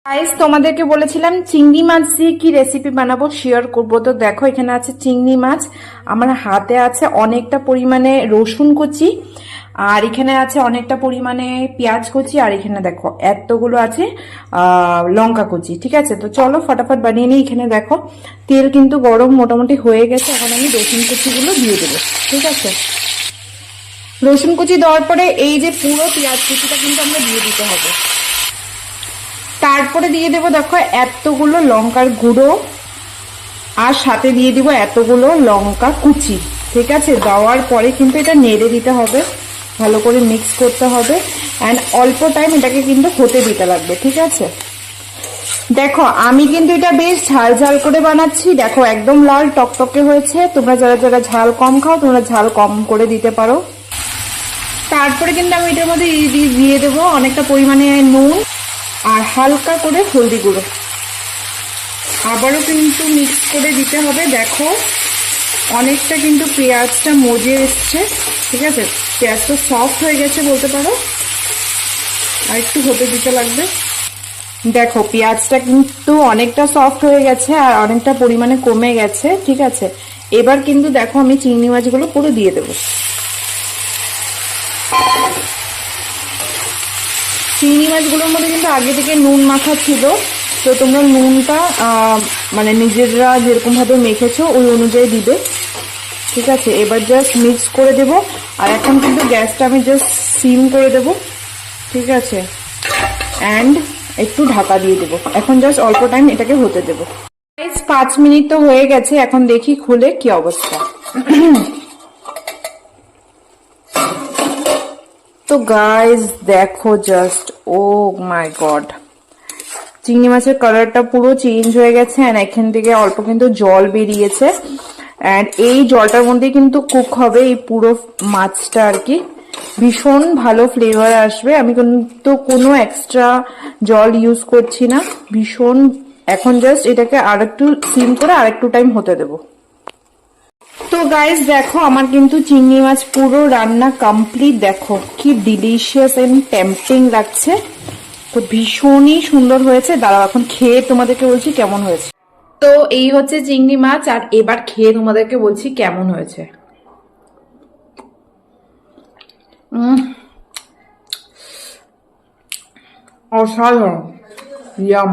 Guys তোমাদেরকে বলেছিলাম চিংড়ি মাছ দিয়ে কি রেসিপি বানাবো শেয়ার করবো। তো দেখো এখানে আছে চিংড়ি মাছ, আমার হাতে আছে অনেকটা পরিমাণে রসুন কুচি, আর এখানে আছে অনেকটা পরিমাণে পেঁয়াজ কুচি, আর এখানে দেখো এতগুলো আছে লঙ্কা কুচি। ঠিক আছে, তো চলো ফটাফট বানিয়ে নিই। এখানে দেখো তেল কিন্তু গরম মোটামুটি হয়ে গেছে, এখন আমি রসুন কুচিগুলো দিয়ে দেবো। ঠিক আছে, রসুন কুচি দেওয়ার পরে এই যে পুরো পেঁয়াজ কুচিটা কিন্তু আমরা দিয়ে দিতে হবে। তারপরে দিয়ে দেবো দেখো এতগুলো লঙ্কার গুঁড়ো, আর সাথে দিয়ে দিব এতগুলো লঙ্কা কুচি। ঠিক আছে, দেওয়ার পরে কিন্তু এটা নেড়ে দিতে হবে, ভালো করে মিক্স করতে হবে, অ্যান্ড অল্প টাইম এটাকে কিন্তু হতে দিতে লাগবে। ঠিক আছে, দেখো আমি কিন্তু এটা বেশ ঝাল ঝাল করে বানাচ্ছি। দেখো একদম লাল টকটকে হয়েছে। তোমরা যারা যারা ঝাল কম খাও তোমরা ঝাল কম করে দিতে পারো। তারপরে কিন্তু আমি এটার মধ্যে দিয়ে দেবো অনেকটা পরিমাণে নুন আর হালকা করে হলদি গুঁড়ো। আবারও কিন্তু মিক্স করে দিতে হবে। দেখো অনেকটা কিন্তু পেঁয়াজটা মজে এসছে। ঠিক আছে, পেঁয়াজটা সফট হয়ে গেছে বলতে পারো, আর একটু হতে দিতে লাগবে। দেখো পেঁয়াজটা কিন্তু অনেকটা সফট হয়ে গেছে আর অনেকটা পরিমাণে কমে গেছে। ঠিক আছে, এবার কিন্তু দেখো আমি চিংড়ি মাছগুলো পুরো দিয়ে দেবো। চিংড়ি মাছগুলোর মধ্যে কিন্তু আগে থেকে নুন মাখা ছিল, তো তোমরা নুনটা মানে নিজেরা যেরকম ভাবে মেখেছো ওই অনুযায়ী দিবে। ঠিক আছে, এবার জাস্ট মিক্স করে দেব, আর এখন কিন্তু গ্যাসটা আমি জাস্ট সিম করে দেব। ঠিক আছে, অ্যান্ড একটু ঢাকা দিয়ে দেবো। এখন জাস্ট অল্প টাইম এটাকে হতে দেবো। 5 মিনিট তো হয়ে গেছে, এখন দেখি খুলে কি অবস্থা। তো গাইস দেখো জাস্ট, ও মাই গড, চিংড়ি মাছের কালারটা পুরো চেঞ্জ হয়ে গেছে, এন্ড এখান থেকে অল্প কিন্তু জল বেরিয়েছে, এন্ড এই জলটার মধ্যে কিন্তু কুক হবে এই পুরো মাছটা আর কি। ভীষণ ভালো ফ্লেভার আসবে, আমি কিন্তু কোনো এক্সট্রা জল ইউজ করছি না। ভীষণ, এখন জাস্ট এটাকে আরেকটু সিম করে আরেকটু টাইম হতে দেবো। তো গাইস দেখো আমার কিন্তু চিংড়ি মাছ পুরো রান্না কমপ্লিট। দেখো কি ডিলিশিয়াস এন্ড টেম্পটিং লাগছে, তো ভীষণই সুন্দর হয়েছে। দাঁড়াও এখন খেয়ে তোমাদেরকে বলছি কেমন হয়েছে। তো এই হচ্ছে চিংড়ি মাছ, আর এবার খেয়ে তোমাদেরকে বলছি কেমন হয়েছে। অসাধারণ, ইয়াম।